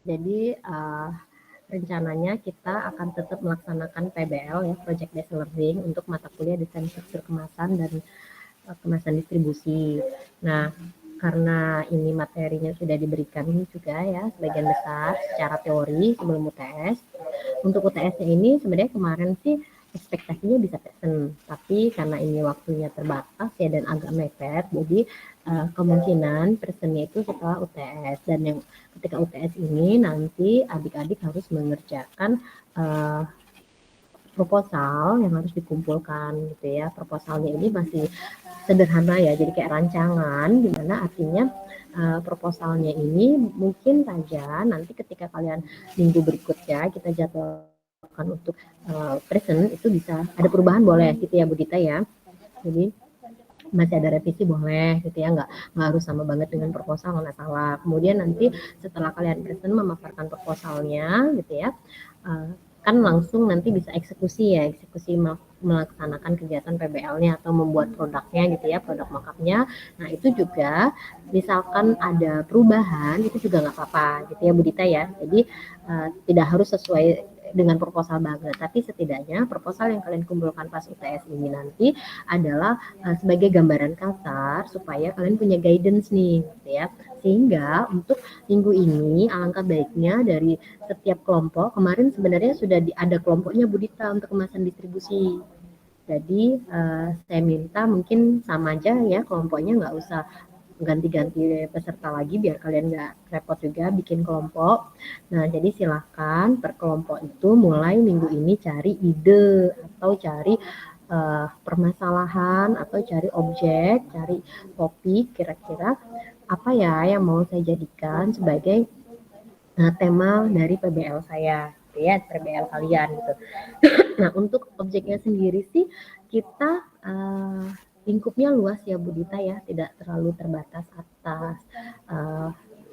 Jadi rencananya kita akan tetap melaksanakan PBL ya, Project Based Learning, untuk mata kuliah desain struktur kemasan dan kemasan distribusi. Nah, karena ini materinya sudah diberikan juga ya sebagian besar secara teori sebelum UTS. Untuk UTS-nya ini sebenarnya kemarin sih ekspektasinya bisa present, tapi karena ini waktunya terbatas ya dan agak mepet, jadi kemungkinan presentnya itu setelah UTS. Dan yang ketika UTS ini nanti adik-adik harus mengerjakan proposal yang harus dikumpulkan gitu ya. Proposalnya ini masih sederhana ya, jadi kayak rancangan, dimana artinya proposalnya ini mungkin saja nanti ketika kalian minggu berikutnya kita jadwalkan untuk present, itu bisa ada perubahan boleh gitu ya Bu Dita ya. Jadi masih ada revisi boleh gitu ya, nggak harus sama banget dengan proposal, nggak salah. Kemudian nanti setelah kalian present memaparkan proposalnya gitu ya, kan langsung nanti bisa eksekusi ya, eksekusi melaksanakan kegiatan PBL-nya atau membuat produknya gitu ya, produk mock-up-nya. Nah itu juga misalkan ada perubahan itu juga nggak apa-apa gitu ya Bu Dita ya. Jadi tidak harus sesuai dengan proposal banget, tapi setidaknya proposal yang kalian kumpulkan pas UTS ini nanti adalah sebagai gambaran kasar supaya kalian punya guidance nih gitu ya. Sehingga untuk minggu ini alangkah baiknya dari setiap kelompok, kemarin sebenarnya sudah ada kelompoknya Bu Dita untuk kemasan distribusi. Jadi saya minta mungkin sama aja ya kelompoknya, nggak usah ganti-ganti peserta lagi biar kalian nggak repot juga bikin kelompok. Nah jadi silahkan per kelompok itu mulai minggu ini cari ide atau cari permasalahan atau cari objek, cari topik kira-kira apa ya yang mau saya jadikan sebagai tema dari PBL saya gitu ya, PBL kalian gitu. Nah untuk objeknya sendiri sih kita lingkupnya luas ya Bu Dita ya, tidak terlalu terbatas atas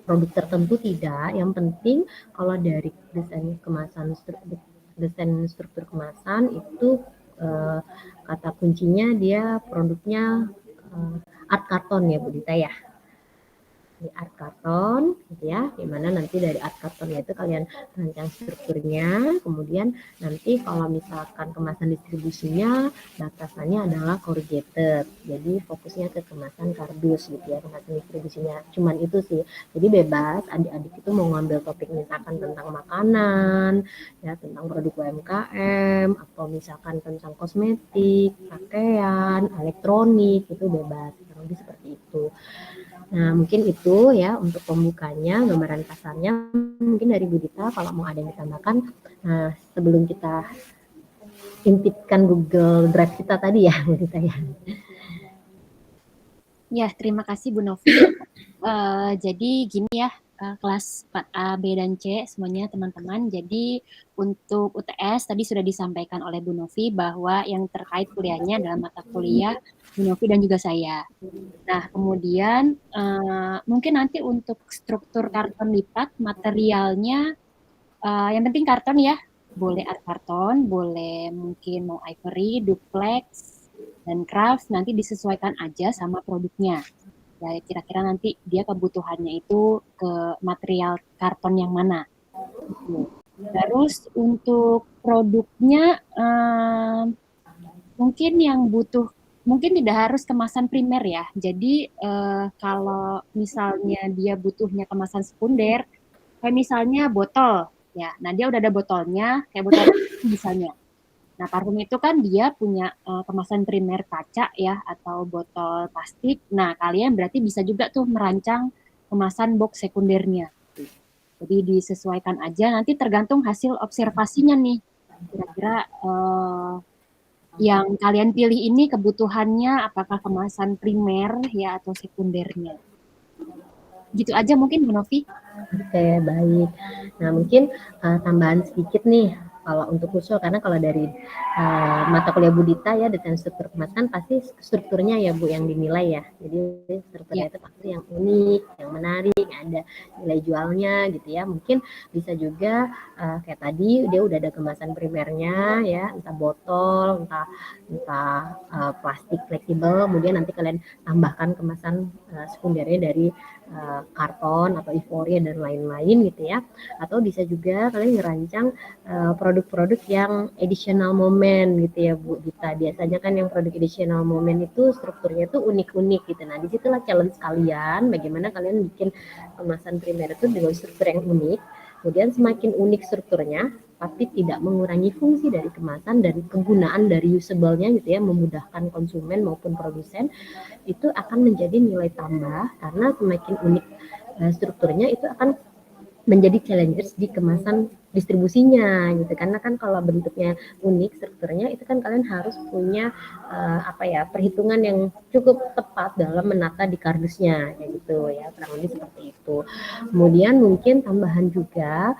produk tertentu, tidak. Yang penting kalau dari desain kemasan, desain struktur kemasan itu kata kuncinya dia produknya art karton ya Bu Dita ya, di art karton gitu ya, dimana nanti dari art kartonnya itu kalian rancang strukturnya, kemudian nanti kalau misalkan kemasan distribusinya batasannya adalah corrugated, jadi fokusnya ke kemasan kardus gitu ya, kemasan distribusinya cuman itu sih. Jadi bebas adik-adik itu mau ngambil topik misalkan tentang makanan ya, tentang produk UMKM, atau misalkan tentang kosmetik, pakaian, elektronik, itu bebas, kurang lebih seperti itu. Nah, mungkin itu ya untuk pembukanya, gambaran kasarnya. Mungkin dari Bu Dita kalau mau ada yang ditambahkan, sebelum kita intipkan Google Drive kita tadi ya, Bu Dita ya. Ya, terima kasih Bu Novi. Jadi gini ya, kelas 4A, B, dan C semuanya teman-teman. Jadi untuk UTS tadi sudah disampaikan oleh Bu Novi bahwa yang terkait kuliahnya adalah mata kuliah Bu Novi dan juga saya. Nah, kemudian mungkin nanti untuk struktur karton lipat, materialnya yang penting karton ya. Boleh art karton, boleh mungkin mau ivory, duplex, dan craft, nanti disesuaikan aja sama produknya. Ya, kira-kira nanti dia kebutuhannya itu ke material karton yang mana. Gitu. Terus untuk produknya mungkin yang butuh, mungkin tidak harus kemasan primer ya. Jadi kalau misalnya dia butuhnya kemasan sekunder, kayak misalnya botol, ya. Nah dia udah ada botolnya, kayak botol misalnya. Nah parfum itu kan dia punya kemasan primer kaca ya atau botol plastik. Nah kalian berarti bisa juga tuh merancang kemasan box sekundernya. Jadi disesuaikan aja, nanti tergantung hasil observasinya nih. Kira-kira yang kalian pilih ini kebutuhannya apakah kemasan primer ya atau sekundernya. Gitu aja mungkin Bu Novi. Oke, baik. Nah, mungkin tambahan sedikit nih kalau untuk usul, karena kalau dari mata kuliah Bu Dita ya, desain struktur kemasan, pasti strukturnya ya Bu yang dinilai ya. Jadi strukturnya itu pasti yang unik, yang menarik, ada nilai jualnya gitu ya. Mungkin bisa juga kayak tadi dia udah ada kemasan primernya ya, entah botol, entah plastik fleksibel, kemudian nanti kalian tambahkan kemasan sekundernya dari karton atau euforia dan lain-lain gitu ya. Atau bisa juga kalian ngerancang produk-produk yang additional moment gitu ya Bu Dita. Biasanya kan yang produk additional moment itu strukturnya tuh unik-unik gitu. Nah disitulah challenge kalian, bagaimana kalian bikin kemasan primer itu dengan struktur yang unik. Kemudian semakin unik strukturnya, tapi tidak mengurangi fungsi dari kemasan dan kegunaan dari usable-nya gitu ya, memudahkan konsumen maupun produsen, itu akan menjadi nilai tambah karena semakin unik strukturnya itu akan menjadi challengers di kemasan distribusinya gitu, karena kan kalau bentuknya unik strukturnya itu kan kalian harus punya perhitungan yang cukup tepat dalam menata di kardusnya kayak gitu ya, kurang lebih seperti itu. Kemudian mungkin tambahan juga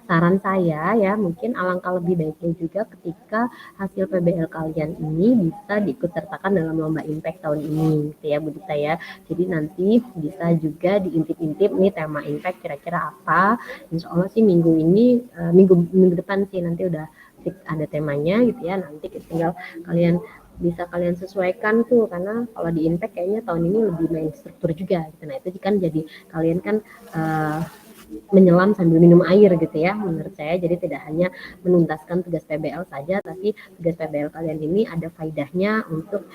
saran saya ya, mungkin alangkah lebih baiknya juga ketika hasil PBL kalian ini bisa diikutsertakan dalam lomba impact tahun ini gitu ya Bu Dita ya. Jadi nanti bisa juga diintip-intip nih tema impact kira-kira apa. Insya Allah sih minggu ini minggu depan sih nanti udah ada temanya gitu ya, nanti tinggal bisa kalian sesuaikan tuh, karena kalau di impact kayaknya tahun ini lebih main struktur juga gitu. Nah itu kan jadi kalian kan menyelam sambil minum air gitu ya menurut saya. Jadi tidak hanya menuntaskan tugas PBL saja, tapi tugas PBL kalian ini ada faedahnya untuk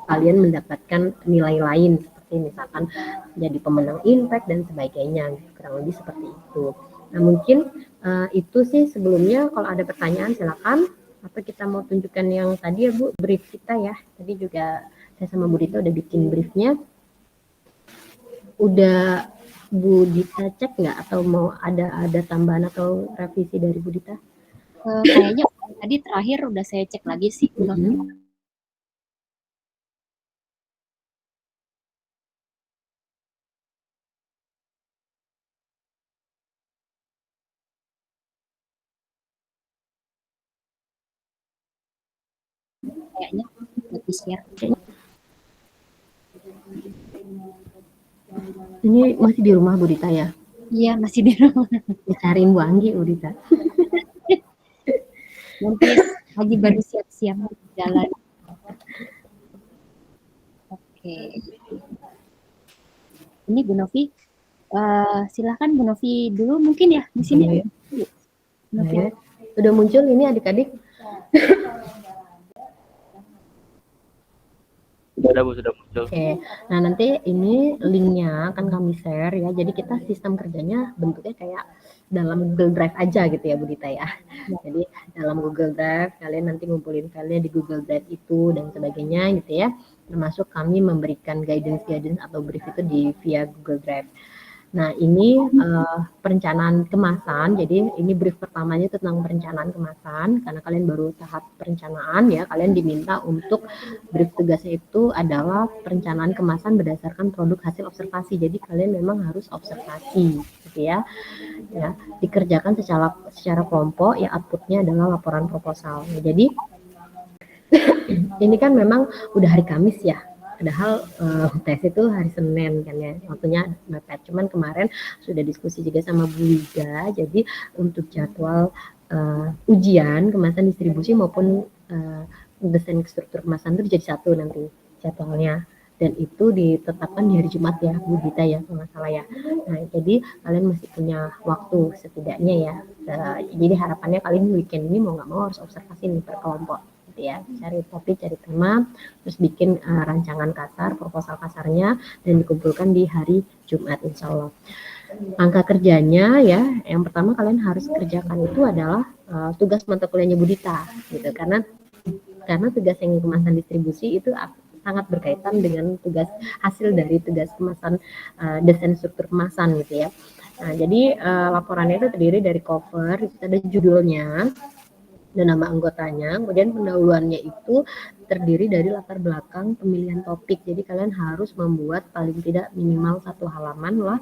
kalian mendapatkan nilai lain seperti misalkan jadi pemenang impact dan sebagainya, kurang lebih seperti itu. Nah mungkin itu sih sebelumnya. Kalau ada pertanyaan silakan. Apa kita mau tunjukkan yang tadi ya Bu, brief kita ya. Tadi juga saya sama Bu Dita udah bikin briefnya. Udah Bu Dita cek nggak, atau mau ada tambahan atau revisi dari Bu Dita? Kayaknya tadi terakhir udah saya cek lagi sih. Kayaknya di share. Ini masih di rumah Bu Dita ya? Iya, masih di rumah. Dicariin Bu Anggi Bu Dita. Nanti lagi baru siap-siap jalan. Oke. Ini Bu Novi, silakan Bu Novi dulu mungkin ya di sini. Novi. Udah muncul ini adik-adik? Sudah Bu, sudah muncul. Oke. Nah nanti ini linknya akan kami share ya. Jadi kita sistem kerjanya bentuknya kayak dalam Google Drive aja gitu ya Bu Dita ya. Jadi dalam Google Drive kalian nanti ngumpulin filenya di Google Drive itu dan sebagainya gitu ya. Termasuk kami memberikan guidance atau brief itu via Google Drive. Nah ini perencanaan kemasan. Jadi ini brief pertamanya tentang perencanaan kemasan, karena kalian baru tahap perencanaan ya. Kalian diminta untuk brief tugasnya itu adalah perencanaan kemasan berdasarkan produk hasil observasi. Jadi kalian memang harus observasi gitu ya. Ya, dikerjakan secara kelompok ya, outputnya adalah laporan proposal. Nah, jadi ini kan memang udah hari Kamis ya. Padahal tes itu hari Senin kan ya, waktunya mepet. Cuman kemarin sudah diskusi juga sama Bu Liga, jadi untuk jadwal ujian kemasan distribusi maupun desain struktur kemasan itu jadi satu nanti jadwalnya. Dan itu ditetapkan di hari Jumat ya Bu Dita ya, kalau nggak salah ya. Nah jadi kalian masih punya waktu setidaknya ya. Jadi harapannya kalian weekend ini mau nggak mau harus observasi nih per kelompok. Ya, cari topik, cari tema, terus bikin rancangan kasar, proposal kasarnya, dan dikumpulkan di hari Jumat insya Allah. Angka kerjanya ya, yang pertama kalian harus kerjakan itu adalah tugas mata kuliahnya Bu Dita gitu, karena tugas yang kemasan distribusi itu sangat berkaitan dengan tugas hasil dari tugas kemasan desain struktur kemasan gitu ya. Nah jadi laporannya itu terdiri dari cover, itu ada judulnya dan nama anggotanya. Kemudian pendahuluannya itu terdiri dari latar belakang pemilihan topik. Jadi kalian harus membuat paling tidak minimal 1 halaman lah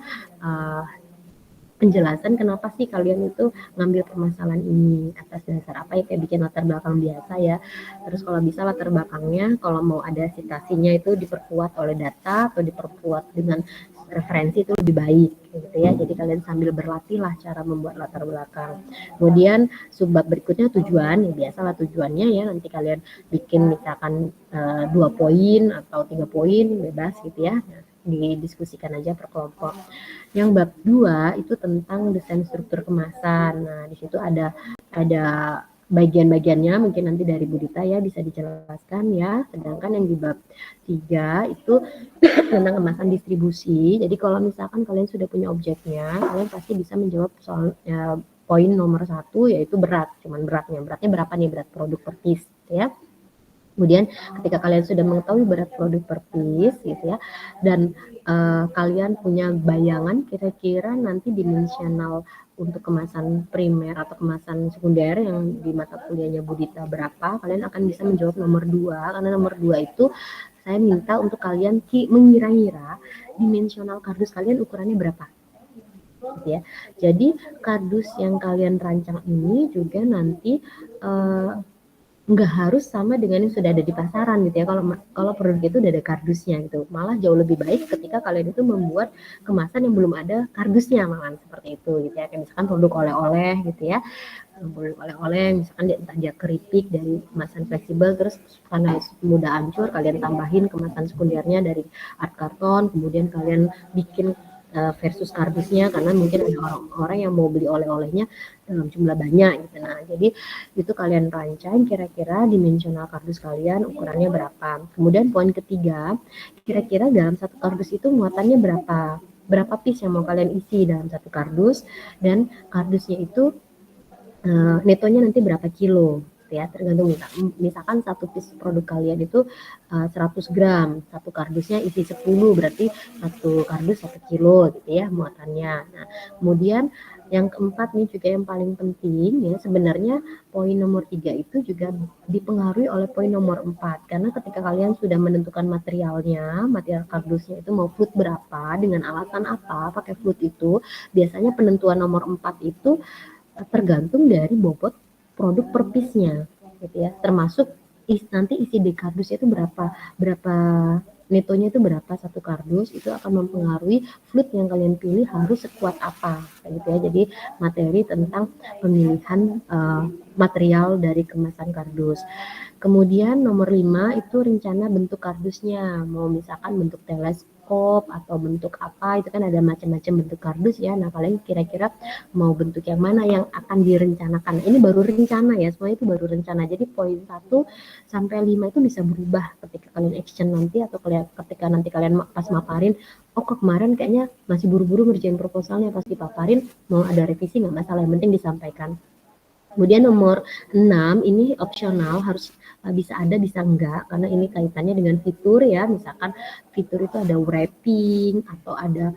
penjelasan kenapa sih kalian itu ngambil permasalahan ini, atas dasar apa ya, kayak bikin latar belakang biasa ya. Terus kalau bisa latar belakangnya kalau mau ada citasinya itu diperkuat oleh data atau diperkuat dengan referensi itu lebih baik gitu ya. Jadi kalian sambil berlatih lah cara membuat latar belakang. Kemudian subbab berikutnya tujuan, ya biasalah tujuannya ya, nanti kalian bikin misalkan 2 poin atau 3 poin bebas gitu ya. didiskusikan aja per kelompok. Yang bab 2 itu tentang desain struktur kemasan. Nah, di situ ada bagian-bagiannya mungkin nanti dari Bu Dita ya bisa dijelaskan ya. Sedangkan yang di bab 3 itu tentang kemasan distribusi. Jadi kalau misalkan kalian sudah punya objeknya, kalian pasti bisa menjawab soal poin nomor 1 yaitu berat. Cuman beratnya berapa nih, berat produk per piece ya. Kemudian ketika kalian sudah mengetahui berat produk per piece gitu ya, dan kalian punya bayangan kira-kira nanti dimensional untuk kemasan primer atau kemasan sekunder yang di mata kuliahnya Bu Dita berapa, kalian akan bisa menjawab nomor 2, karena nomor 2 itu saya minta untuk kalian mengira-ngira dimensional kardus kalian ukurannya berapa. Gitu ya. Jadi kardus yang kalian rancang ini juga nanti nggak harus sama dengan yang sudah ada di pasaran gitu ya. Kalau produk itu udah ada kardusnya gitu, malah jauh lebih baik ketika kalian itu membuat kemasan yang belum ada kardusnya, malah seperti itu gitu ya. Kayak misalkan produk oleh-oleh gitu ya, produk oleh-oleh misalkan entah dia keripik dari kemasan fleksibel, terus karena mudah hancur kalian tambahin kemasan sekundernya dari art karton, kemudian kalian bikin versus kardusnya karena mungkin ada orang-orang yang mau beli oleh-olehnya dalam jumlah banyak gitu. Nah, jadi itu kalian rancang kira-kira dimensional kardus kalian ukurannya berapa. Kemudian poin ketiga, kira-kira dalam satu kardus itu muatannya berapa piece yang mau kalian isi dalam satu kardus, dan kardusnya itu netonya nanti berapa kilo ya, tergantung misalkan satu piece produk kalian itu 100 gram, satu kardusnya isi 10, berarti satu kardus 1 kilo gitu ya muatannya. Nah, kemudian yang keempat nih juga yang paling penting ya, sebenarnya poin nomor 3 itu juga dipengaruhi oleh poin nomor 4, karena ketika kalian sudah menentukan materialnya, material kardusnya itu mau fluid berapa, dengan alasan apa pakai fluid itu, biasanya penentuan nomor 4 itu tergantung dari bobot produk per piece-nya gitu ya, termasuk nanti isi di kardus itu berapa netonya itu berapa satu kardus, itu akan mempengaruhi fluid yang kalian pilih harus sekuat apa gitu ya. Jadi materi tentang pemilihan material dari kemasan kardus. Kemudian nomor 5 itu rencana bentuk kardusnya, mau misalkan bentuk teleskop atau bentuk apa, itu kan ada macam-macam bentuk kardus ya. Nah, kalian kira-kira mau bentuk yang mana yang akan direncanakan. Ini baru rencana ya, semuanya itu baru rencana. Jadi poin 1 sampai 5 itu bisa berubah ketika kalian action nanti, atau ketika nanti kalian pas maparin, oh kok kemarin kayaknya masih buru-buru ngerjain proposalnya, pas dipaparin mau ada revisi nggak masalah, yang penting disampaikan. Kemudian nomor 6 ini opsional, harus bisa ada bisa enggak, karena ini kaitannya dengan fitur ya. Misalkan fitur itu ada wrapping atau ada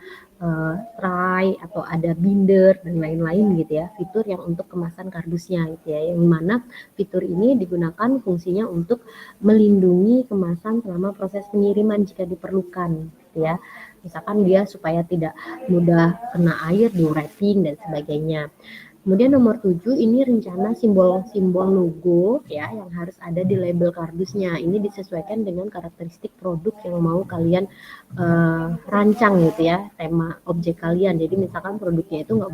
tray atau ada binder dan lain-lain gitu ya, fitur yang untuk kemasan kardusnya gitu ya, yang mana fitur ini digunakan fungsinya untuk melindungi kemasan selama proses pengiriman jika diperlukan gitu ya. Misalkan dia supaya tidak mudah kena air di wrapping dan sebagainya. Kemudian nomor 7 ini rencana simbol-simbol logo ya yang harus ada di label kardusnya. Ini disesuaikan dengan karakteristik produk yang mau kalian rancang gitu ya, tema objek kalian. Jadi misalkan produknya itu nggak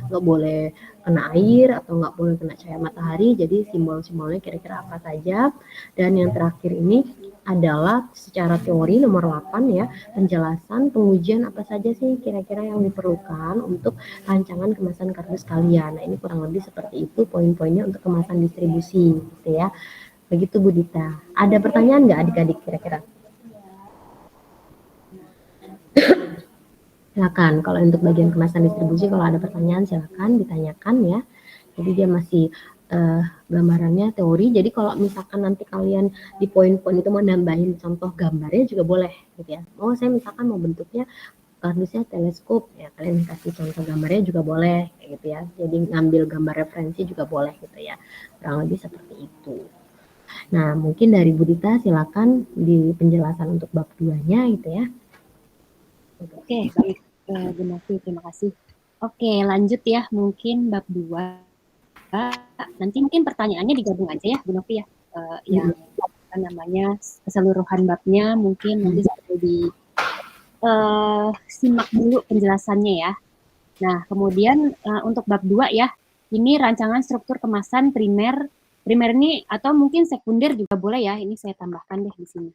boleh kena air atau nggak boleh kena cahaya matahari. Jadi simbol-simbolnya kira-kira apa saja. Dan yang terakhir ini adalah secara teori nomor 8 ya, penjelasan pengujian apa saja sih kira-kira yang diperlukan untuk rancangan kemasan kardus kalian. Nah, ini kurang lebih seperti itu poin-poinnya untuk kemasan distribusi gitu ya. Begitu Bu Dita. Ada pertanyaan nggak adik-adik kira-kira? Silakan, kalau untuk bagian kemasan distribusi kalau ada pertanyaan silakan ditanyakan ya. Jadi dia masih gambarannya teori. Jadi kalau misalkan nanti kalian di poin-poin itu mau nambahin contoh gambarnya juga boleh gitu ya. Oh, saya misalkan mau bentuknya kardusnya teleskop ya, kalian kasih contoh gambarnya juga boleh kayak gitu ya. Jadi ngambil gambar referensi juga boleh gitu ya. Kurang lebih seperti itu. Nah, mungkin dari Bu Dita silakan di penjelasan untuk bab 2-nya gitu ya. Oke, baik Bu Novi, terima kasih. Oke, lanjut ya, mungkin bab 2. Nanti mungkin pertanyaannya digabung aja ya Bu Novi ya, yang apa namanya keseluruhan babnya mungkin nanti sampai di simak dulu penjelasannya ya. Nah, kemudian untuk bab 2 ya, ini rancangan struktur kemasan primer ini atau mungkin sekunder juga boleh ya, ini saya tambahkan deh di sini.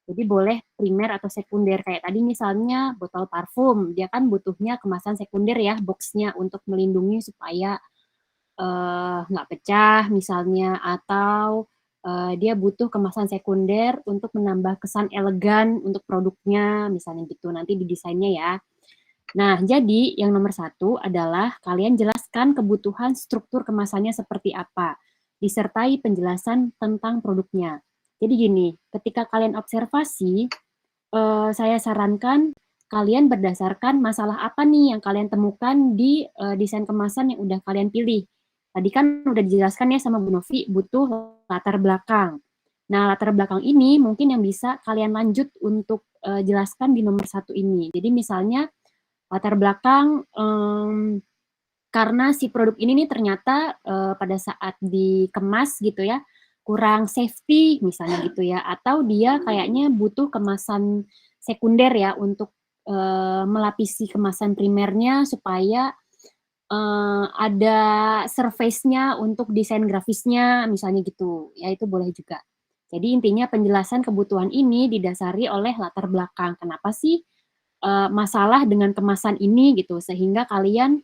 Jadi boleh primer atau sekunder. Kayak tadi misalnya botol parfum, dia kan butuhnya kemasan sekunder ya, boxnya untuk melindungi supaya nggak pecah misalnya, atau dia butuh kemasan sekunder untuk menambah kesan elegan untuk produknya, misalnya gitu, nanti di desainnya ya. Nah, jadi yang nomor 1 adalah kalian jelaskan kebutuhan struktur kemasannya seperti apa, disertai penjelasan tentang produknya. Jadi gini, ketika kalian observasi, saya sarankan kalian berdasarkan masalah apa nih yang kalian temukan di desain kemasan yang udah kalian pilih. Tadi kan udah dijelaskan ya sama Bu Novi, butuh latar belakang. Nah, latar belakang ini mungkin yang bisa kalian lanjut untuk jelaskan di nomor 1 ini. Jadi misalnya latar belakang karena si produk ini nih ternyata pada saat dikemas gitu ya kurang safety misalnya gitu ya, atau dia kayaknya butuh kemasan sekunder ya untuk melapisi kemasan primernya supaya ada surface-nya untuk desain grafisnya misalnya gitu ya, itu boleh juga. Jadi intinya penjelasan kebutuhan ini didasari oleh latar belakang kenapa sih masalah dengan kemasan ini gitu, sehingga kalian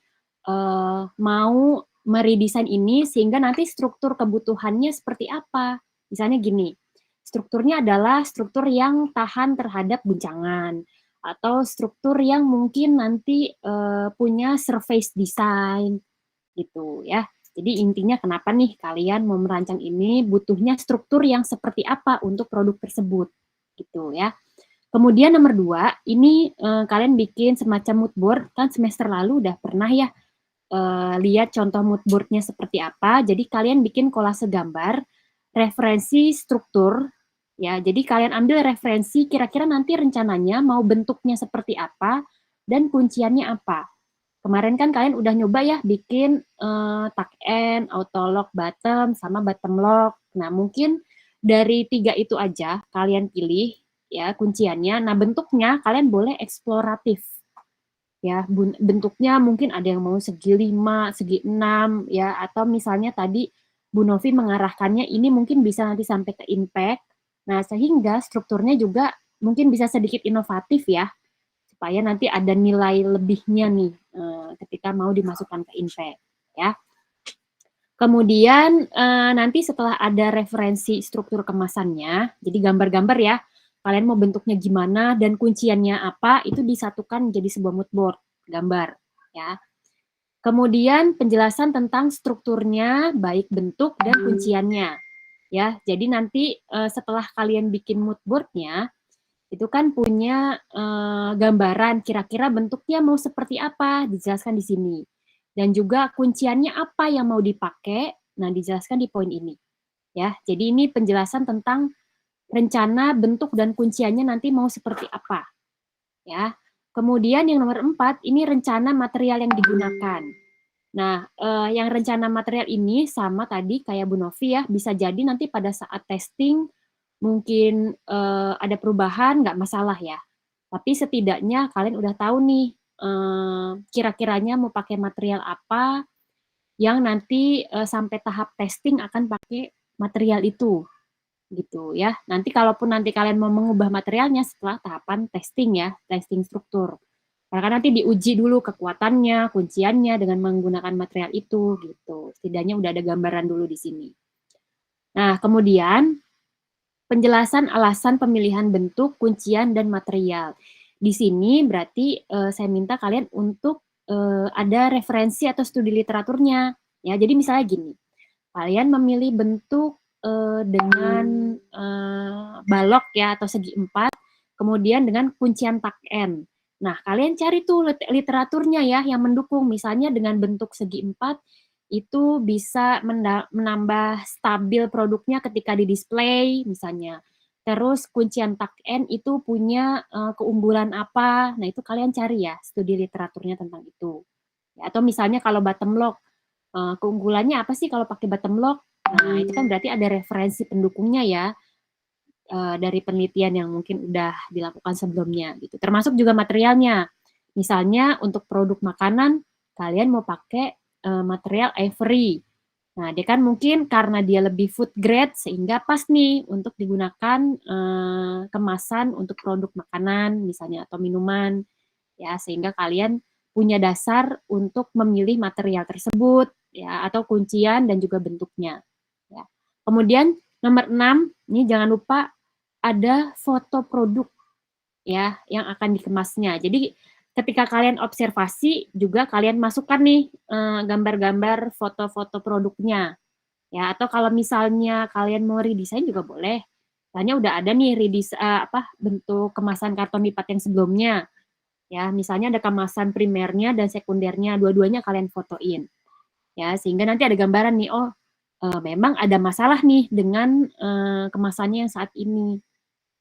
mau meredesain ini sehingga nanti struktur kebutuhannya seperti apa. Misalnya gini, strukturnya adalah struktur yang tahan terhadap guncangan atau struktur yang mungkin nanti punya surface design gitu ya. Jadi intinya kenapa nih kalian mau merancang ini butuhnya struktur yang seperti apa untuk produk tersebut gitu ya. Kemudian nomor 2, ini kalian bikin semacam mood board, kan semester lalu udah pernah ya lihat contoh mood board-nya seperti apa. Jadi kalian bikin kolase gambar, referensi struktur, ya. Jadi kalian ambil referensi kira-kira nanti rencananya mau bentuknya seperti apa dan kunciannya apa. Kemarin kan kalian udah nyoba ya bikin tuck end, auto lock bottom, sama bottom lock. Nah mungkin dari 3 itu aja kalian pilih ya kunciannya. Nah bentuknya kalian boleh eksploratif ya, bentuknya mungkin ada yang mau segi 5, segi 6 ya, atau misalnya tadi Bu Novi mengarahkannya ini mungkin bisa nanti sampai ke impact. Nah sehingga strukturnya juga mungkin bisa sedikit inovatif ya, supaya nanti ada nilai lebihnya nih ketika mau dimasukkan ke impact ya. Kemudian nanti setelah ada referensi struktur kemasannya, jadi gambar-gambar ya, kalian mau bentuknya gimana dan kunciannya apa, itu disatukan menjadi sebuah mood board, gambar ya. Kemudian penjelasan tentang strukturnya, baik bentuk dan kunciannya ya. Jadi nanti setelah kalian bikin mood board-nya, itu kan punya gambaran kira-kira bentuknya mau seperti apa, dijelaskan di sini. Dan juga kunciannya apa yang mau dipakai, nah dijelaskan di poin ini. Ya, jadi ini penjelasan tentang rencana bentuk dan kunciannya nanti mau seperti apa. Ya. Kemudian yang nomor 4, ini rencana material yang digunakan. Nah, yang rencana material ini sama tadi kayak Bu Novi ya, bisa jadi nanti pada saat testing mungkin ada perubahan, nggak masalah ya. Tapi setidaknya kalian udah tahu nih kira-kiranya mau pakai material apa yang nanti sampai tahap testing akan pakai material itu gitu ya. Nanti kalaupun nanti kalian mau mengubah materialnya setelah tahapan testing ya, testing struktur. Karena kan nanti diuji dulu kekuatannya, kunciannya dengan menggunakan material itu gitu. Setidaknya udah ada gambaran dulu di sini. Nah, kemudian penjelasan alasan pemilihan bentuk, kuncian, dan material. Di sini berarti saya minta kalian untuk ada referensi atau studi literaturnya. Ya, jadi misalnya gini, kalian memilih bentuk dengan balok ya atau segi 4, kemudian dengan kuncian tuck end. Nah, kalian cari tuh literaturnya ya yang mendukung. Misalnya dengan bentuk segi 4 itu bisa menambah stabil produknya ketika di display misalnya. Terus kuncian tuck end itu punya keunggulan apa? Nah, itu kalian cari ya studi literaturnya tentang itu. Ya, atau misalnya kalau bottom lock, keunggulannya apa sih kalau pakai bottom lock? Nah, itu kan berarti ada referensi pendukungnya ya dari penelitian yang mungkin udah dilakukan sebelumnya gitu. Termasuk juga materialnya. Misalnya untuk produk makanan kalian mau pakai material ivory. Nah, dia kan mungkin karena dia lebih food grade sehingga pas nih untuk digunakan kemasan untuk produk makanan misalnya atau minuman ya, sehingga kalian punya dasar untuk memilih material tersebut ya, atau kuncian dan juga bentuknya ya. Kemudian nomor 6, ini jangan lupa ada foto produk ya yang akan dikemasnya. Jadi ketika kalian observasi juga kalian masukkan nih gambar-gambar foto-foto produknya ya, atau kalau misalnya kalian mau redesign juga boleh. Misalnya udah ada nih bentuk kemasan karton lipat yang sebelumnya. Ya, misalnya ada kemasan primernya dan sekundernya, dua-duanya kalian fotoin. Ya, sehingga nanti ada gambaran nih, oh memang ada masalah nih dengan kemasannya yang saat ini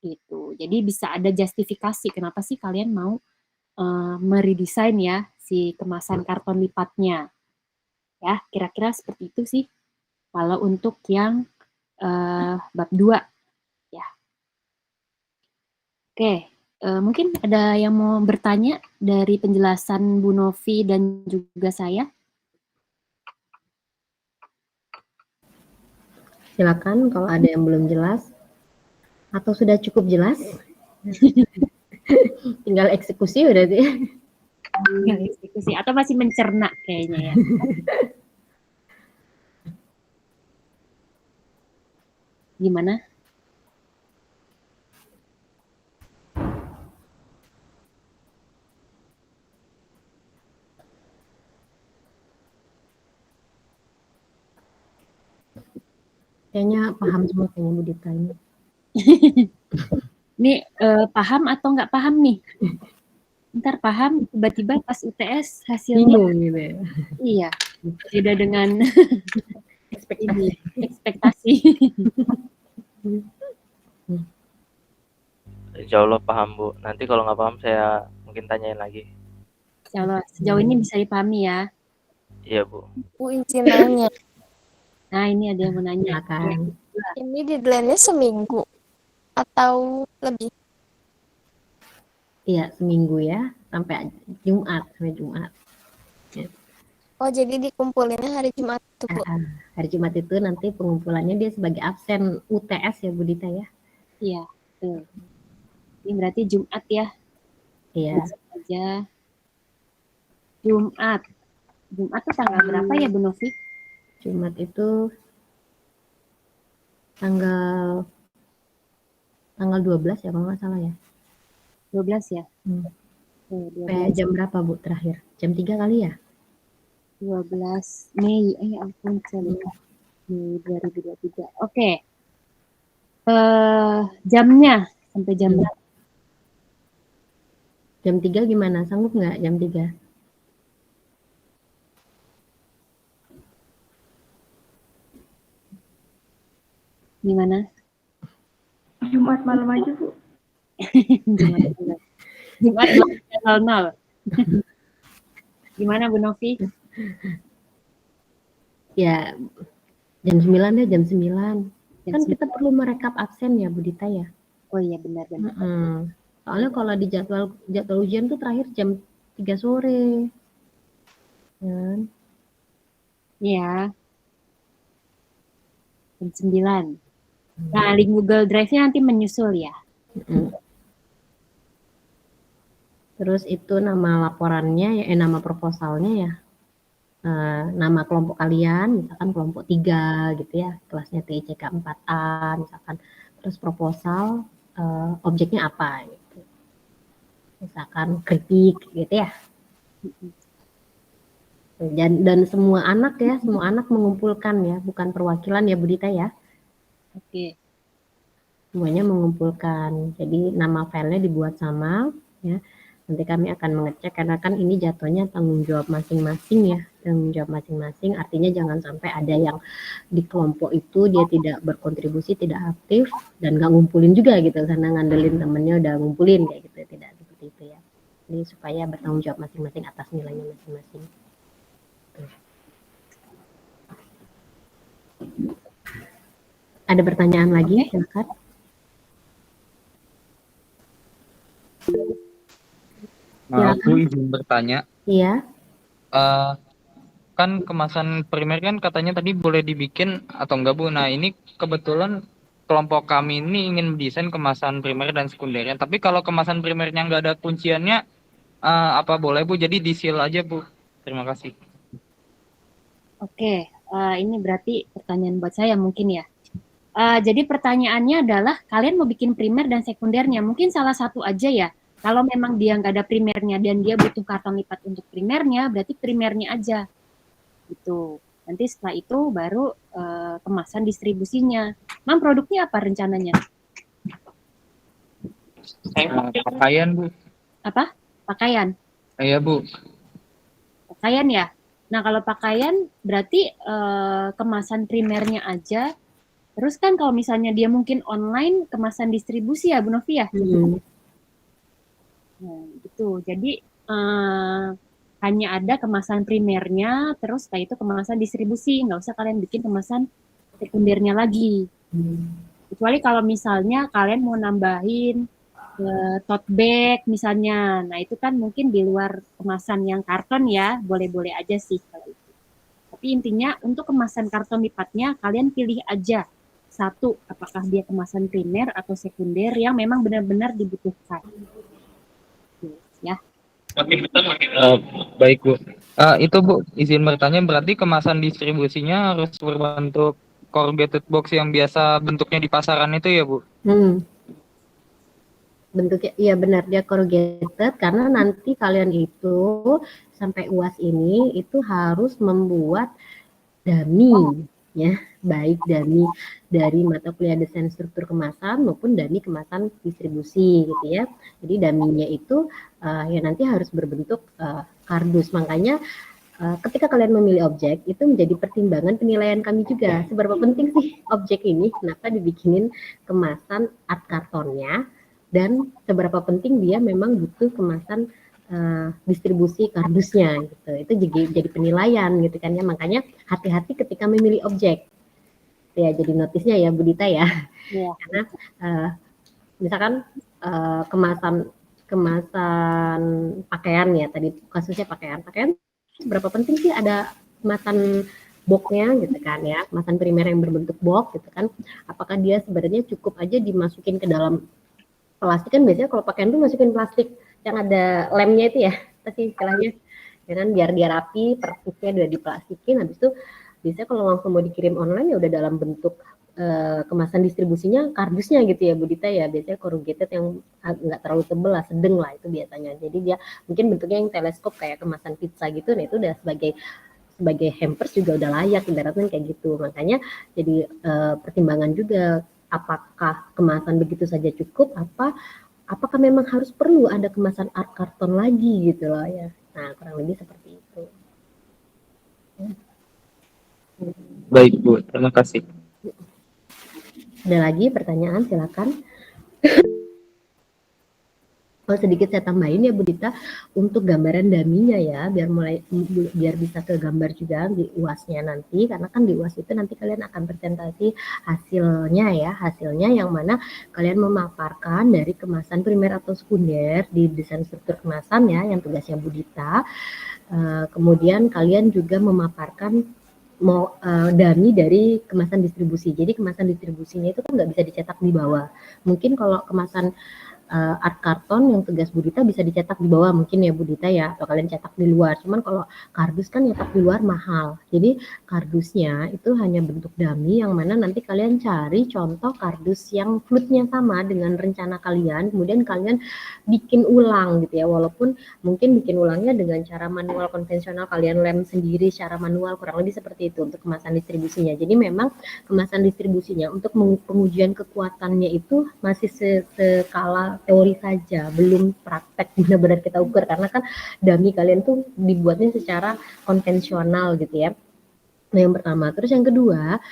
gitu. Jadi bisa ada justifikasi kenapa sih kalian mau meredesain ya si kemasan karton lipatnya. Ya, kira-kira seperti itu sih. Kalau untuk yang bab 2 ya. Oke, mungkin ada yang mau bertanya dari penjelasan Bu Novi dan juga saya? Silakan kalau ada yang belum jelas atau sudah cukup jelas. Tinggal eksekusi udah sih. Tinggal eksekusi atau masih mencerna kayaknya ya. Gimana? Kayaknya paham semua kayaknya Bu Dita ini. Ini paham atau nggak paham nih? Ntar paham, tiba-tiba pas UTS hasilnya bingung gitu ya. Iya, beda dengan Ekspektasi. ekspektasi. Insya Allah paham Bu. Nanti kalau nggak paham saya mungkin tanyain lagi. Insya Allah, sejauh ini bisa dipahami ya. Iya Bu. Bu izin nanya, Nah, ini ada yang mau nanya. Silakan. ini deadline-nya seminggu atau lebih? Iya, seminggu ya, sampai Jumat. Oh, jadi dikumpulinnya hari Jumat tuh, Bu. Hari Jumat itu nanti pengumpulannya dia sebagai absen UTS ya Bu Dita ya. Iya, betul. Ini berarti Jumat ya. Iya. Aja. Jumat. Jumat tuh tanggal berapa ya Bu Novi? Jumat itu tanggal 12 ya kalau nggak salah ya. 12 ya? Kayak jam berapa Bu terakhir? Jam 3 kali ya? 12 Mei, ampun saya lupa. Mei 2023. Oke. Jamnya sampai jam berapa? Jam 3 gimana? Sanggup nggak jam 3? Gimana? Jumat malam aja Bu. Jumat 12.00. Gimana Bu Novi? Ya jam 9 deh, jam 9. Kan kita perlu merekap absen ya Bu Dita ya. Oh iya benar. Soalnya kalau di jadwal ujian tuh terakhir jam 3 sore. Iya. Jam 9. Nah, link Google Drive-nya nanti menyusul ya. Terus itu nama laporannya ya, nama proposalnya ya. Nama kelompok kalian, misalkan kelompok 3 gitu ya, kelasnya TICK 4A misalkan. Terus proposal objeknya apa gitu. Misalkan kritik gitu ya. Dan semua anak ya, semua anak mengumpulkan ya, bukan perwakilan ya Bu Dita ya. Oke. Semuanya mengumpulkan. Jadi nama filenya dibuat sama ya. Nanti kami akan mengecek karena kan ini jatuhnya tanggung jawab masing-masing ya. Tanggung jawab masing-masing artinya jangan sampai ada yang di kelompok itu dia tidak berkontribusi, tidak aktif dan nggak ngumpulin juga gitu karena ngandelin temennya udah ngumpulin kayak gitu. Tidak seperti itu ya. Jadi supaya bertanggung jawab masing-masing atas nilainya masing-masing. Ada pertanyaan lagi? Silakan. Aku izin bertanya. Iya. kan kemasan primer kan katanya tadi boleh dibikin atau enggak Bu? Nah ini kebetulan kelompok kami ini ingin mendesain kemasan primer dan sekundernya. Tapi kalau kemasan primernya nggak ada kunciannya, apa boleh Bu? Jadi di-seal aja Bu. Terima kasih. Oke, ini berarti pertanyaan buat saya mungkin ya. Jadi pertanyaannya adalah kalian mau bikin primer dan sekundernya, mungkin salah satu aja ya. Kalau memang dia nggak ada primernya dan dia butuh karton lipat untuk primernya, berarti primernya aja. Gitu. Nanti setelah itu baru kemasan distribusinya. Mam, produknya apa rencananya? Pakaian Bu. Apa? Pakaian. Iya Bu. Pakaian ya. Nah, kalau pakaian berarti kemasan primernya aja. Terus kan kalau misalnya dia mungkin online kemasan distribusi ya Bu Novi ya? Nah, gitu. Jadi hanya ada kemasan primernya, terus setelah itu kemasan distribusi. Nggak usah kalian bikin kemasan sekundernya lagi. Kecuali kalau misalnya kalian mau nambahin tote bag misalnya. Nah, itu kan mungkin di luar kemasan yang karton ya. Boleh-boleh aja sih kalau itu. Tapi intinya untuk kemasan karton lipatnya kalian pilih aja satu, apakah dia kemasan primer atau sekunder yang memang benar-benar dibutuhkan. Ya. Baik Bu. Itu Bu, izin bertanya berarti kemasan distribusinya harus berbentuk corrugated box yang biasa bentuknya di pasaran itu ya Bu? Bentuknya, iya benar, dia corrugated karena nanti kalian itu sampai UAS ini itu harus membuat dummy ya, baik dummy dari mata kuliah desain struktur kemasan maupun dummy kemasan distribusi gitu ya. Jadi dummy-nya itu ya nanti harus berbentuk kardus. Makanya ketika kalian memilih objek itu menjadi pertimbangan penilaian kami juga. Seberapa penting sih objek ini? Kenapa dibikinin kemasan art kartonnya? Dan seberapa penting dia memang butuh kemasan distribusi kardusnya gitu. Itu jadi penilaian gitu kan ya. Makanya hati-hati ketika memilih objek. Ya jadi notisnya ya Bu Dita ya. Yeah. Karena misalkan kemasan pakaian ya, tadi kasusnya pakaian seberapa penting sih ada kemasan boxnya gitu kan ya, kemasan primer yang berbentuk box gitu kan. Apakah dia sebenarnya cukup aja dimasukin ke dalam plastik, kan biasanya kalau pakaian tuh masukin plastik yang ada lemnya itu ya, apa sih istilahnya, ya kan, biar dia rapi, pertusnya udah diplastikin, habis itu biasanya kalau langsung mau dikirim online ya udah dalam bentuk kemasan distribusinya kardusnya gitu ya Bu Dita ya, biasanya corrugated yang nggak terlalu tebel lah, sedang lah itu biasanya. Jadi dia mungkin bentuknya yang teleskop kayak kemasan pizza gitu, nah itu udah sebagai hampers juga udah layak ibaratnya kayak gitu. Makanya jadi pertimbangan juga, apakah kemasan begitu saja cukup, apakah memang harus perlu ada kemasan art karton lagi gitu loh ya. Nah, kurang lebih seperti itu. Baik Bu, terima kasih. Ada lagi pertanyaan, silakan. Sedikit saya tambahin ya Bu Dita, untuk gambaran daminya ya, biar bisa ke gambar juga di UAS-nya nanti, karena kan di UAS itu nanti kalian akan presentasi hasilnya yang mana kalian memaparkan dari kemasan primer atau sekunder di desain struktur kemasan ya, yang tugasnya Bu Dita. Kemudian kalian juga memaparkan dummy dari kemasan distribusi. Jadi kemasan distribusinya itu kan nggak bisa dicetak di bawah. Mungkin kalau kemasan art karton yang tugas Bu Dita bisa dicetak di bawah mungkin ya Bu Dita ya, atau kalian cetak di luar. Cuman kalau kardus kan nyetak di luar mahal. Jadi kardusnya itu hanya bentuk dummy yang mana nanti kalian cari contoh kardus yang floodnya sama dengan rencana kalian, kemudian kalian bikin ulang gitu ya, walaupun mungkin bikin ulangnya dengan cara manual konvensional, kalian lem sendiri secara manual, kurang lebih seperti itu untuk kemasan distribusinya. Jadi memang kemasan distribusinya untuk pengujian kekuatannya itu masih skala teori saja, belum praktek benar-benar kita ukur, karena kan dummy kalian tuh dibuatnya secara konvensional gitu ya. Nah yang pertama, terus yang kedua,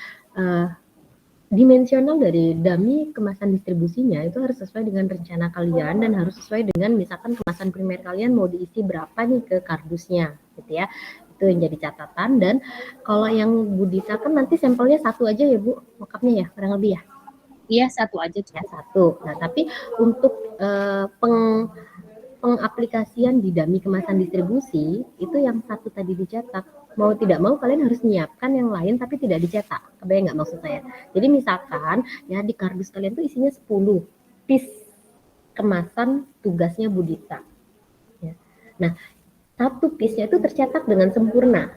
dimensional dari dummy kemasan distribusinya itu harus sesuai dengan rencana kalian dan harus sesuai dengan misalkan kemasan primer kalian mau diisi berapa nih ke kardusnya gitu ya. Itu yang jadi catatan. Dan kalau yang Bu Dita kan nanti sampelnya satu aja ya Bu, mock-up-nya ya kurang lebih ya. Iya, satu aja ya, satu. Nah, tapi untuk pengaplikasian di dummy kemasan distribusi itu yang satu tadi dicetak. Mau tidak mau kalian harus menyiapkan yang lain tapi tidak dicetak. Kebayang nggak maksud saya? Jadi misalkan ya di kardus kalian tuh isinya 10 piece kemasan tugasnya Budita. Ya. Nah, satu piece-nya itu tercetak dengan sempurna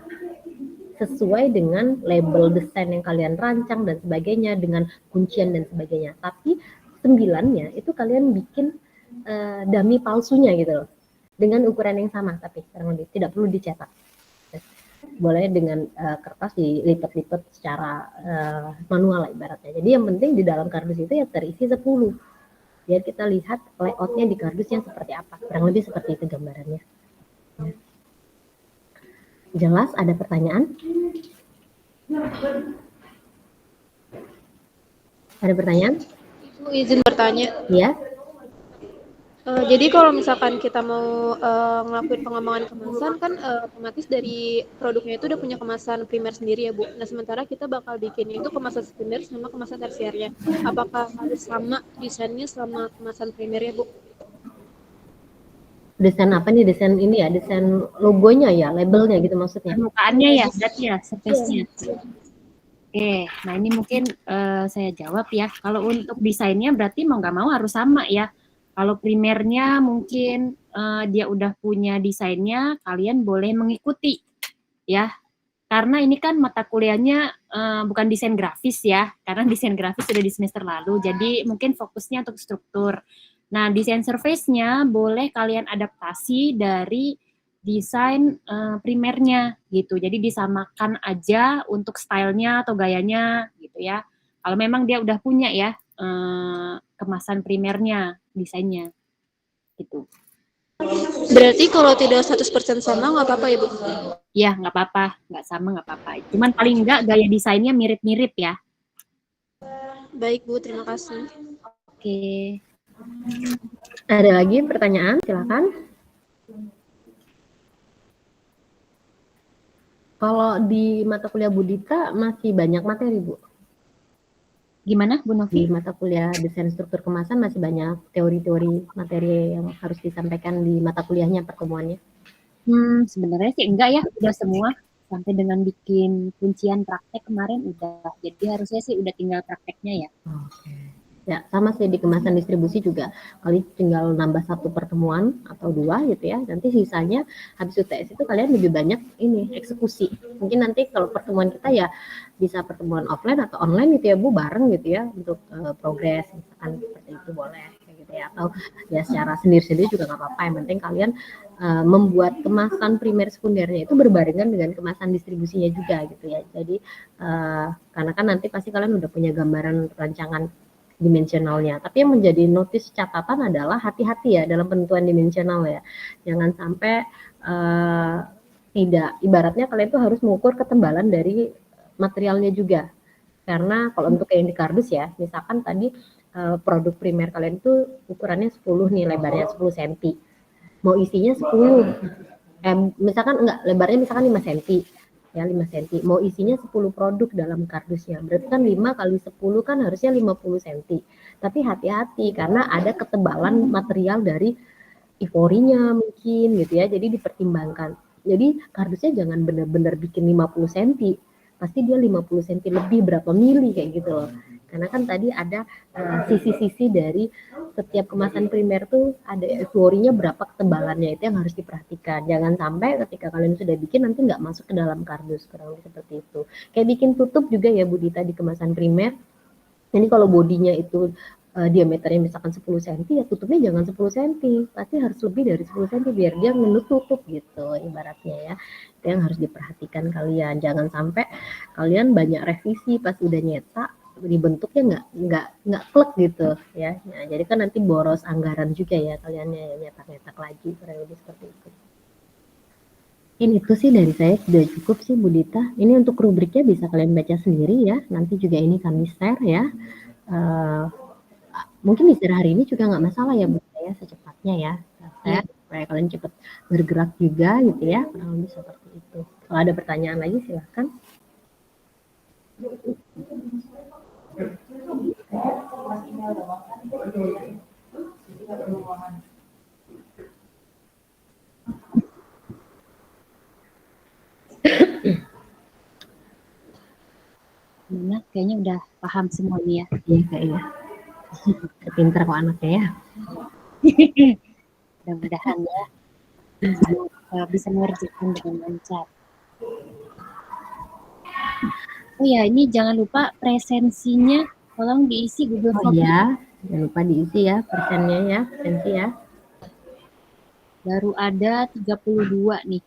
sesuai dengan label desain yang kalian rancang dan sebagainya, dengan kuncian dan sebagainya. Tapi 9-nya itu kalian bikin dummy palsunya gitu loh, dengan ukuran yang sama tapi kurang lebih tidak perlu dicetak. Boleh dengan kertas dilipat-lipat secara manual lah ibaratnya. Jadi yang penting di dalam kardus itu ya terisi 10. Biar kita lihat layoutnya di kardusnya seperti apa. Kurang lebih seperti itu gambarannya. Jelas? Ada pertanyaan? Ada pertanyaan? Ibu izin bertanya. Ya. Jadi kalau misalkan kita mau ngelakuin pengembangan kemasan kan otomatis dari produknya itu udah punya kemasan primer sendiri ya Bu. Nah sementara kita bakal bikinnya itu kemasan sekunder sama kemasan tersiernya. Apakah harus sama desainnya sama kemasan primernya Bu? Desain apa nih? Desain ini ya, desain logonya ya, labelnya gitu maksudnya. Permukaannya ya, berarti ya, surface-nya. Oke, nah ini mungkin saya jawab ya. Kalau untuk desainnya berarti mau nggak mau harus sama ya. Kalau primernya mungkin dia udah punya desainnya, kalian boleh mengikuti ya. Karena ini kan mata kuliahnya bukan desain grafis ya, karena desain grafis sudah di semester lalu. Jadi mungkin fokusnya untuk struktur. Nah, desain surface-nya boleh kalian adaptasi dari desain primernya gitu. Jadi disamakan aja untuk stylenya atau gayanya gitu ya. Kalau memang dia udah punya ya kemasan primernya, desainnya gitu. Berarti kalau tidak 100% sama nggak apa-apa ya Bu? Ya, nggak apa-apa. Nggak sama nggak apa-apa. Cuman paling nggak gaya desainnya mirip-mirip ya. Baik Bu, terima kasih. Oke. Ada lagi pertanyaan? Silakan. Kalau di mata kuliah Budita masih banyak materi, Bu. Gimana, Bu Novi? Di mata kuliah desain struktur kemasan masih banyak teori-teori materi yang harus disampaikan di mata kuliahnya pertemuannya. Sebenarnya sih enggak ya, udah semua sampai dengan bikin kuncian praktek kemarin udah. Jadi harusnya sih udah tinggal prakteknya ya. Oke. Ya, sama sih di kemasan distribusi juga. Kali tinggal nambah 1 pertemuan atau 2 gitu ya. Nanti sisanya habis UTS itu kalian lebih banyak ini eksekusi. Mungkin nanti kalau pertemuan kita ya bisa pertemuan offline atau online gitu ya Bu, bareng gitu ya untuk progres misalkan seperti itu boleh gitu ya. Atau ya secara sendiri-sendiri juga nggak apa-apa. Yang penting kalian membuat kemasan primer sekundernya itu berbarengan dengan kemasan distribusinya juga gitu ya. Jadi karena kan nanti pasti kalian udah punya gambaran rancangan dimensionalnya. Tapi yang menjadi notis catatan adalah hati-hati ya dalam penentuan dimensional ya. Jangan sampai tidak, ibaratnya kalian tuh harus mengukur ketebalan dari materialnya juga. Karena kalau untuk yang di kardus ya, misalkan tadi produk primer kalian itu ukurannya 10 nih, lebarnya 10 cm. Mau isinya 10. Misalkan enggak, lebarnya misalkan 5 cm. Ya 5 cm, mau isinya 10 produk dalam kardusnya, berarti kan 5 kali 10 kan harusnya 50 cm, tapi hati-hati karena ada ketebalan material dari ivorinya mungkin gitu ya, jadi dipertimbangkan. Jadi kardusnya jangan benar-benar bikin 50 cm, pasti dia 50 cm lebih berapa mili kayak gitu loh, karena kan tadi ada sisi-sisi dari setiap kemasan primer tuh ada ivorinya berapa ketebalannya, itu yang harus diperhatikan. Jangan sampai ketika kalian sudah bikin nanti nggak masuk ke dalam kardus, kurang lebih seperti itu. Kayak bikin tutup juga ya Bu Dita di kemasan primer. Jadi kalau bodinya itu diameternya misalkan 10 cm, ya tutupnya jangan 10 cm, pasti harus lebih dari 10 cm biar dia menutup gitu ibaratnya ya. Itu yang harus diperhatikan kalian. Jangan sampai kalian banyak revisi pas udah nyetak dibentuknya nggak klek gitu ya. Nah, jadi kan nanti boros anggaran juga ya kalian nyetak lagi, kurang lebih seperti itu. Ini itu sih dari saya sudah cukup sih Bu Dita. Ini untuk rubriknya bisa kalian baca sendiri ya. Nanti juga ini kami share ya. Mungkin bisa hari ini juga nggak masalah ya Bu Dita ya, secepatnya ya. Share supaya kalian cepat bergerak juga gitu ya. Kurang lebih seperti itu. Kalau ada pertanyaan lagi silahkan. kayaknya udah paham semua nih ya. Iya kayaknya. Pinter kok anaknya ya. Mudah-mudahan ya bisa mengerjakan dengan lancar. Oh ya, ini jangan lupa presensinya tolong diisi Google Oh Form. iya, jangan lupa diisi ya persennya ya, presensi ya. Baru ada 32 nih.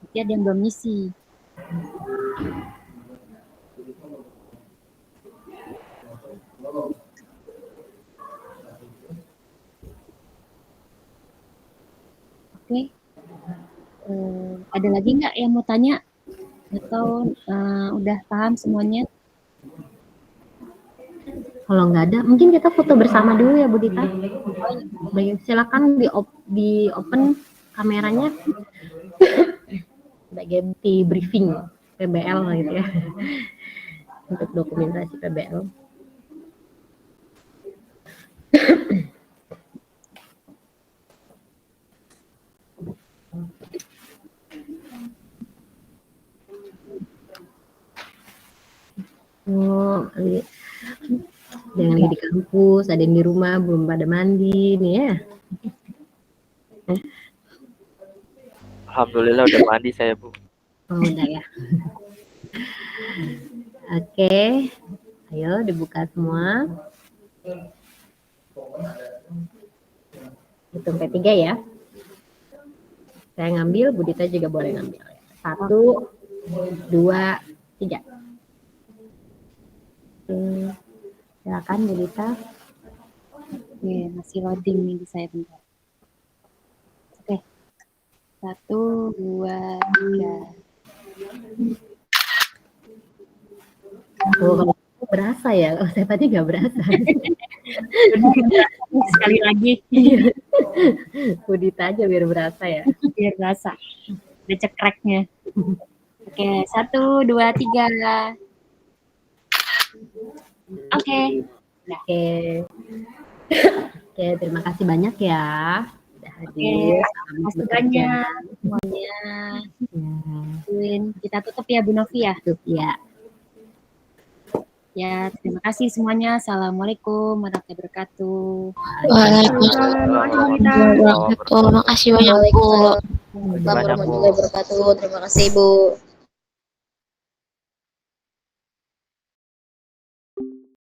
Berarti ada yang belum ngisi. Oke. Ada lagi nggak yang mau tanya? Atau udah paham semuanya? Kalau nggak ada, mungkin kita foto bersama dulu ya Bu Dita. Baik, silakan di open kameranya sebagai briefing PBL gitu ya. Untuk dokumentasi PBL. Oh, jangan lagi di kampus, ada yang di rumah belum pada mandi nih ya. Alhamdulillah udah mandi saya, Bu. Oh, udah ya. Oke, ayo dibuka semua. Hitung P3 ya. Saya ngambil, Bu Dita juga boleh ngambil. 1, 2, 3. Silakan Bu Dita. Oke, masih loading nih di saya bentar. Oke. 1, 2, 3. Oh, kalau berasa ya, kalau saya tadi nggak berasa. Sekali lagi. Bu Dita aja biar berasa ya. Biar berasa. Ada cekreknya. Oke, 1, 2, 3. Oke. Oke. Oke, terima kasih banyak ya. Sudah hadir. Terima kasih banyak semuanya. Kita tutup ya Bu Novi ya. Tutup ya. Ya, terima kasih semuanya. Assalamualaikum warahmatullahi wabarakatuh. Waalaikumsalam warahmatullahi wabarakatuh. Makasih banyak Bu. Banyak, Bu. Warahmatullahi wabarakatuh. Terima kasih Bu.